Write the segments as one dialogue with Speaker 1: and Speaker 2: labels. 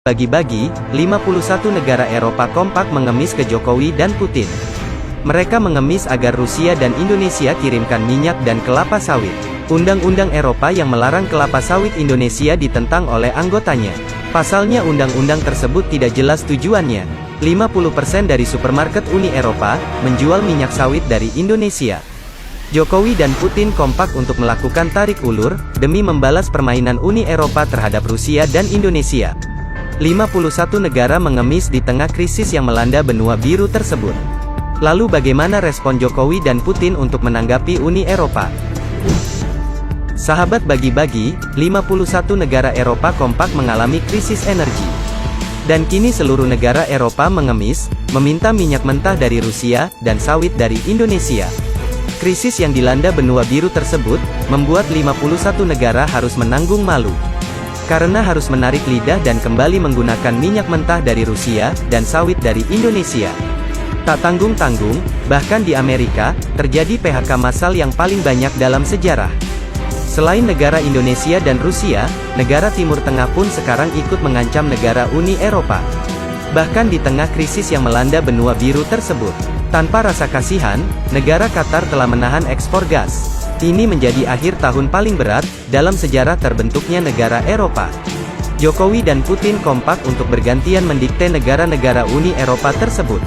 Speaker 1: Bagi-bagi, 51 negara Eropa kompak mengemis ke Jokowi dan Putin. Mereka mengemis agar Rusia dan Indonesia kirimkan minyak dan kelapa sawit. Undang-undang Eropa yang melarang kelapa sawit Indonesia ditentang oleh anggotanya. Pasalnya undang-undang tersebut tidak jelas tujuannya. 50% dari supermarket Uni Eropa menjual minyak sawit dari Indonesia. Jokowi dan Putin kompak untuk melakukan tarik ulur, demi membalas permainan Uni Eropa terhadap Rusia dan Indonesia. 51 negara mengemis di tengah krisis yang melanda benua biru tersebut. Lalu bagaimana respon Jokowi dan Putin untuk menanggapi Uni Eropa? Sahabat bagi-bagi, 51 negara Eropa kompak mengalami krisis energi. Dan kini seluruh negara Eropa mengemis, meminta minyak mentah dari Rusia, dan sawit dari Indonesia. Krisis yang dilanda benua biru tersebut, membuat 51 negara harus menanggung malu. Karena harus menarik lidah dan kembali menggunakan minyak mentah dari Rusia, dan sawit dari Indonesia. Tak tanggung-tanggung, bahkan di Amerika, terjadi PHK massal yang paling banyak dalam sejarah. Selain negara Indonesia dan Rusia, negara Timur Tengah pun sekarang ikut mengancam negara Uni Eropa. Bahkan di tengah krisis yang melanda benua biru tersebut, tanpa rasa kasihan, negara Qatar telah menahan ekspor gas. Ini menjadi akhir tahun paling berat, dalam sejarah terbentuknya negara Eropa. Jokowi dan Putin kompak untuk bergantian mendikte negara-negara Uni Eropa tersebut.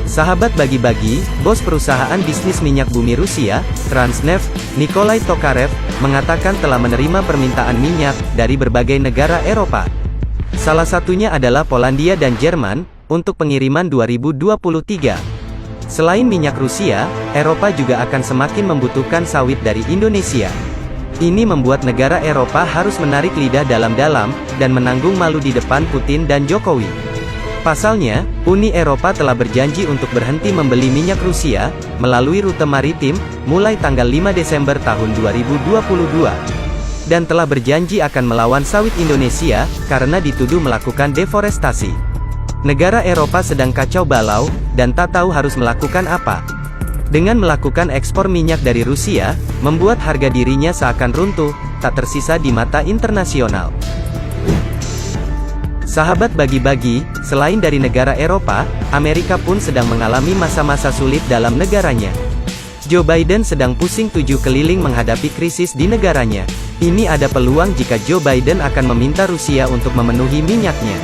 Speaker 1: Sahabat bagi-bagi, bos perusahaan bisnis minyak bumi Rusia, Transneft, Nikolai Tokarev, mengatakan telah menerima permintaan minyak dari berbagai negara Eropa. Salah satunya adalah Polandia dan Jerman, untuk pengiriman 2023. Selain minyak Rusia, Eropa juga akan semakin membutuhkan sawit dari Indonesia. Ini membuat negara Eropa harus menarik lidah dalam-dalam, dan menanggung malu di depan Putin dan Jokowi. Pasalnya, Uni Eropa telah berjanji untuk berhenti membeli minyak Rusia, melalui rute maritim, mulai tanggal 5 Desember tahun 2022. Dan telah berjanji akan melawan sawit Indonesia, karena dituduh melakukan deforestasi. Negara Eropa sedang kacau balau, dan tak tahu harus melakukan apa. Dengan melakukan ekspor minyak dari Rusia, membuat harga dirinya seakan runtuh, tak tersisa di mata internasional. Sahabat bagi-bagi, selain dari negara Eropa, Amerika pun sedang mengalami masa-masa sulit dalam negaranya. Joe Biden sedang pusing tujuh keliling menghadapi krisis di negaranya. Ini ada peluang jika Joe Biden akan meminta Rusia untuk memenuhi minyaknya.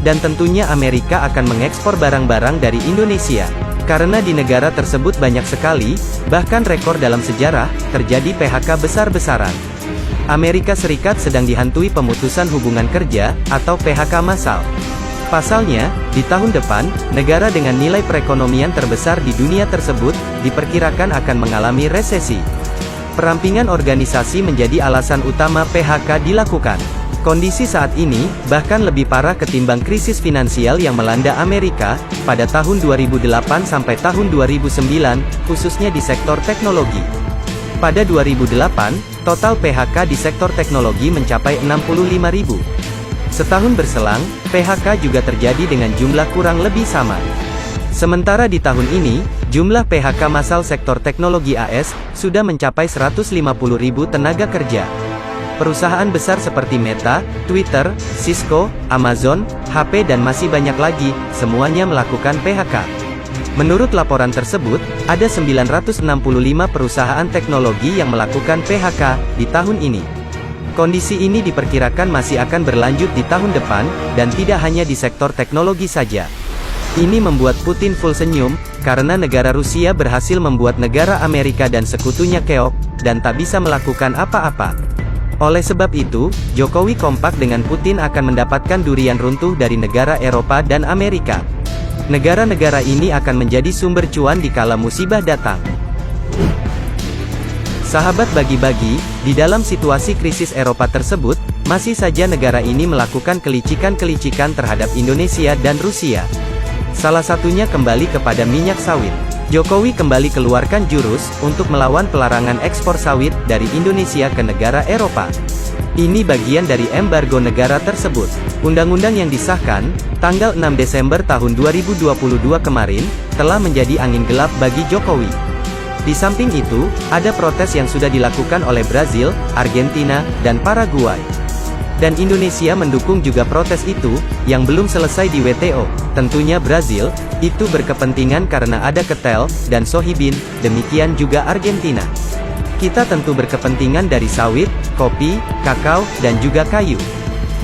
Speaker 1: Dan tentunya Amerika akan mengekspor barang-barang dari Indonesia. Karena di negara tersebut banyak sekali, bahkan rekor dalam sejarah, terjadi PHK besar-besaran. Amerika Serikat sedang dihantui pemutusan hubungan kerja, atau PHK massal. Pasalnya, di tahun depan, negara dengan nilai perekonomian terbesar di dunia tersebut, diperkirakan akan mengalami resesi. Perampingan organisasi menjadi alasan utama PHK dilakukan. Kondisi saat ini, bahkan lebih parah ketimbang krisis finansial yang melanda Amerika, pada tahun 2008 sampai tahun 2009, khususnya di sektor teknologi. Pada 2008, total PHK di sektor teknologi mencapai 65.000. Setahun berselang, PHK juga terjadi dengan jumlah kurang lebih sama. Sementara di tahun ini, jumlah PHK massal sektor teknologi AS, sudah mencapai 150.000 tenaga kerja. Perusahaan besar seperti Meta, Twitter, Cisco, Amazon, HP dan masih banyak lagi, semuanya melakukan PHK. Menurut laporan tersebut, ada 965 perusahaan teknologi yang melakukan PHK, di tahun ini. Kondisi ini diperkirakan masih akan berlanjut di tahun depan, dan tidak hanya di sektor teknologi saja. Ini membuat Putin full senyum, karena negara Rusia berhasil membuat negara Amerika dan sekutunya keok, dan tak bisa melakukan apa-apa. Oleh sebab itu, Jokowi kompak dengan Putin akan mendapatkan durian runtuh dari negara Eropa dan Amerika. Negara-negara ini akan menjadi sumber cuan di kala musibah datang. Sahabat bagi-bagi, di dalam situasi krisis Eropa tersebut, masih saja negara ini melakukan kelicikan-kelicikan terhadap Indonesia dan Rusia. Salah satunya kembali kepada minyak sawit. Jokowi kembali keluarkan jurus, untuk melawan pelarangan ekspor sawit, dari Indonesia ke negara Eropa. Ini bagian dari embargo negara tersebut. Undang-undang yang disahkan, tanggal 6 Desember tahun 2022 kemarin, telah menjadi angin gelap bagi Jokowi. Di samping itu, ada protes yang sudah dilakukan oleh Brazil, Argentina, dan Paraguay. Dan Indonesia mendukung juga protes itu, yang belum selesai di WTO. Tentunya Brazil, itu berkepentingan karena ada ketel, dan sohibin, demikian juga Argentina. Kita tentu berkepentingan dari sawit, kopi, kakao, dan juga kayu.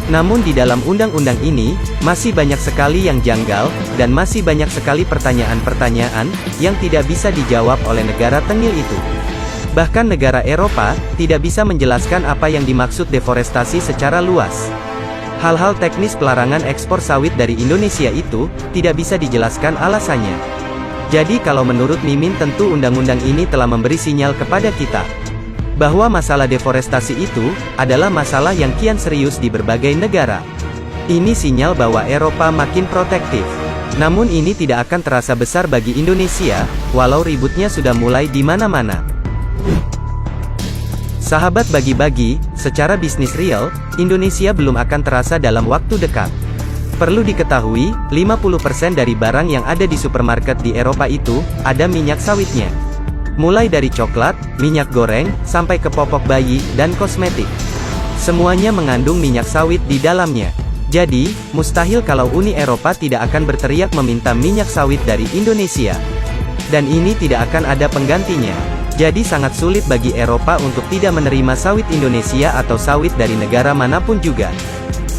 Speaker 1: Namun di dalam undang-undang ini, masih banyak sekali yang janggal, dan masih banyak sekali pertanyaan-pertanyaan, yang tidak bisa dijawab oleh negara tengil itu. Bahkan negara Eropa, tidak bisa menjelaskan apa yang dimaksud deforestasi secara luas. Hal-hal teknis pelarangan ekspor sawit dari Indonesia itu, tidak bisa dijelaskan alasannya. Jadi kalau menurut Mimin tentu undang-undang ini telah memberi sinyal kepada kita, bahwa masalah deforestasi itu, adalah masalah yang kian serius di berbagai negara. Ini sinyal bahwa Eropa makin protektif. Namun ini tidak akan terasa besar bagi Indonesia, walau ributnya sudah mulai di mana-mana. Sahabat bagi-bagi, secara bisnis real, Indonesia belum akan terasa dalam waktu dekat. Perlu diketahui, 50% dari barang yang ada di supermarket di Eropa itu, ada minyak sawitnya. Mulai dari coklat, minyak goreng, sampai ke popok bayi, dan kosmetik. Semuanya mengandung minyak sawit di dalamnya. Jadi, mustahil kalau Uni Eropa tidak akan berteriak meminta minyak sawit dari Indonesia. Dan ini tidak akan ada penggantinya. Jadi sangat sulit bagi Eropa untuk tidak menerima sawit Indonesia atau sawit dari negara manapun juga.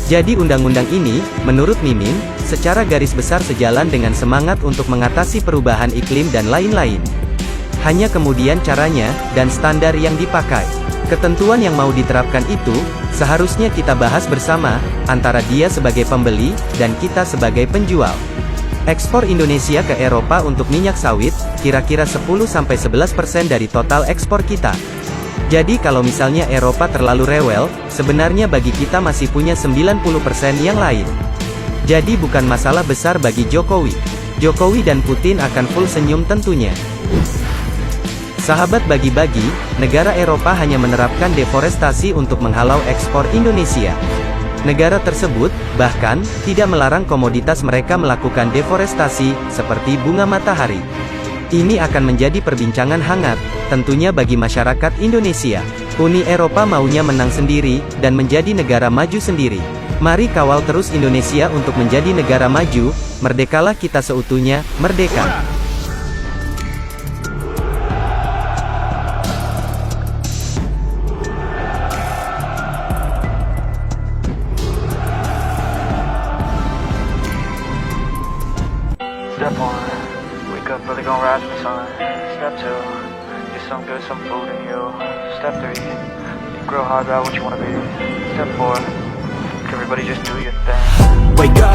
Speaker 1: Jadi undang-undang ini, menurut Mimin, secara garis besar sejalan dengan semangat untuk mengatasi perubahan iklim dan lain-lain. Hanya kemudian caranya, dan standar yang dipakai. Ketentuan yang mau diterapkan itu, seharusnya kita bahas bersama, antara dia sebagai pembeli, dan kita sebagai penjual. Ekspor Indonesia ke Eropa untuk minyak sawit, kira-kira 10-11% dari total ekspor kita. Jadi kalau misalnya Eropa terlalu rewel, sebenarnya bagi kita masih punya 90% yang lain. Jadi bukan masalah besar bagi Jokowi. Jokowi dan Putin akan full senyum tentunya. Sahabat bagi-bagi, negara Eropa hanya menerapkan deforestasi untuk menghalau ekspor Indonesia. Negara tersebut, bahkan, tidak melarang komoditas mereka melakukan deforestasi, seperti bunga matahari. Ini akan menjadi perbincangan hangat, tentunya bagi masyarakat Indonesia. Uni Eropa maunya menang sendiri, dan menjadi negara maju sendiri. Mari kawal terus Indonesia untuk menjadi negara maju, merdekalah kita seutuhnya, merdeka!
Speaker 2: Step 1, wake up early, gon' rise with the sun. Step 2, get some good, some food in you. Step 3, grow hard, about what you wanna be. Step 4, everybody just do your thing.
Speaker 3: Wake up,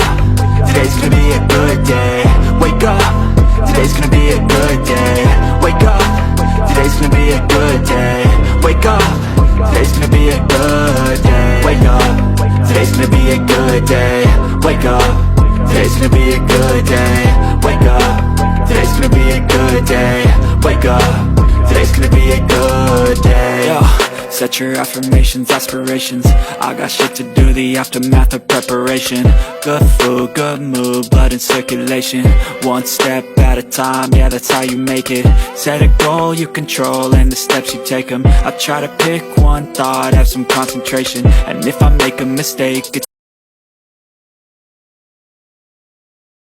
Speaker 3: today's gonna be a good day. Wake up, today's gonna be a good day. Wake up, today's gonna be a good day. Wake up, today's gonna be a good day. Wake up, today's gonna be a good day. Wake up, today's gonna be a good day. Wake up, today's gonna be a good day. Wake up, today's gonna be a good day. Yo, set your affirmations, aspirations. I got shit to do, the aftermath of preparation. Good food, good mood, blood in circulation. One step at a time, yeah, that's how you make it. Set a goal you control and the steps you take them. I try to pick one thought, have some concentration. And if I make a mistake, it's